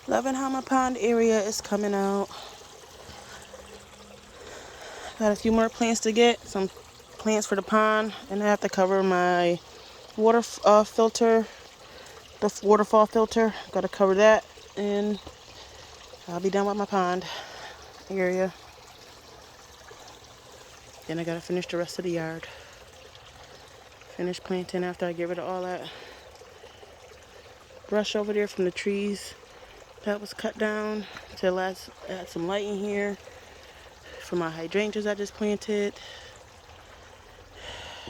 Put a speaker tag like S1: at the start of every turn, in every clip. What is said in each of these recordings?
S1: Loving how my pond area is coming out. Got a few more plants to get. Some plants for the pond. And I have to cover my water filter. The waterfall filter. Got to cover that. And I'll be done with my pond area. Then I got to finish the rest of the yard. Finish planting after I get rid of all that brush over there from the trees that was cut down to add some light in here for my hydrangeas I just planted.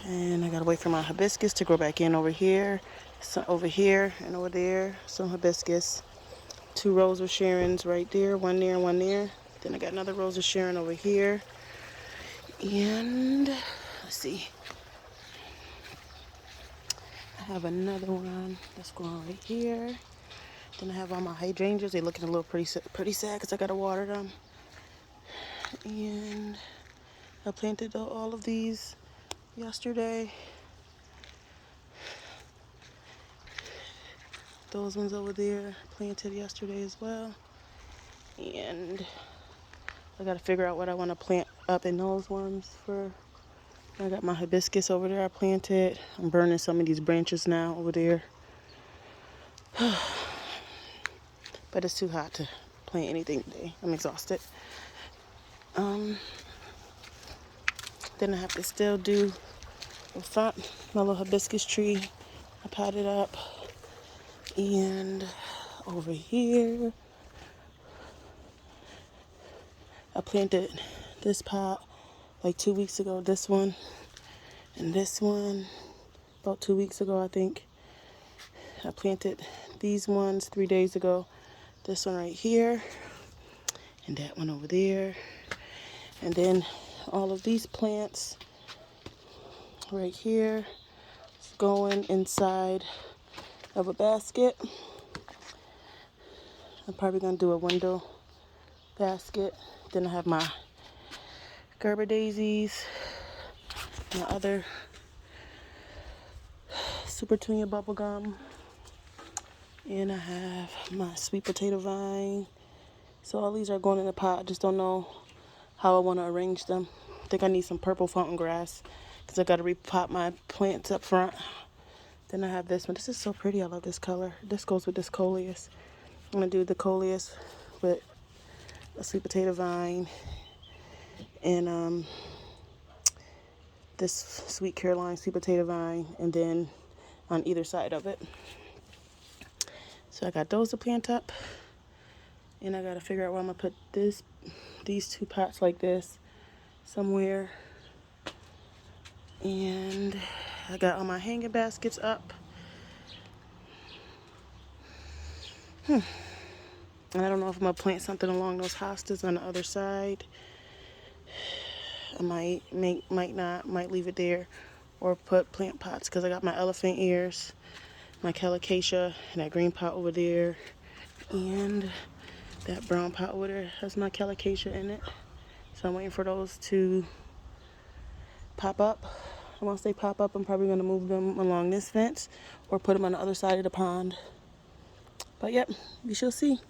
S1: And I gotta wait for my hibiscus to grow back in over here. So over here and over there, some hibiscus. 2 rows of Sharons right there, one there and one there. Then I got another rose of Sharon over here. And let's see. I have another one that's growing right here. Then I have all my hydrangeas. They're looking a little pretty sad because I gotta water them. And I planted all of these yesterday. Those ones over there planted yesterday as well. And I gotta figure out what I want to plant up in those ones for. I got my hibiscus over there I planted. I'm burning some of these branches now over there. But it's too hot to plant anything today. I'm exhausted. Then I have to still do the front, my little hibiscus tree. I potted up. And over here, I planted this pot like 2 weeks ago. This one and this one about 2 weeks ago, I think. I planted these ones 3 days ago. This one right here and that one over there. And then all of these plants right here going inside of a basket. I'm probably gonna do a window basket. Then I have my Gerber daisies, my other Super Tunia bubblegum, and I have my sweet potato vine. So all these are going in the pot. I just don't know how I want to arrange them. I think I need some purple fountain grass because I got to repot my plants up front. Then I have this one. This is so pretty. I love this color. This goes with this coleus. I'm going to do the coleus with a sweet potato vine and this sweet Caroline sweet potato vine, and then on either side of it. So I got those to plant up, and I got to figure out where I'm going to put these 2 pots like this somewhere. And I got all my hanging baskets up. And I don't know if I'm going to plant something along those hostas on the other side. I might leave it there, or put plant pots because I got my elephant ears, my colocasia, and that green pot over there, and that brown pot over there has my colocasia in it. So I'm waiting for those to pop up. And once they pop up, I'm probably going to move them along this fence or put them on the other side of the pond. But yep, we shall see.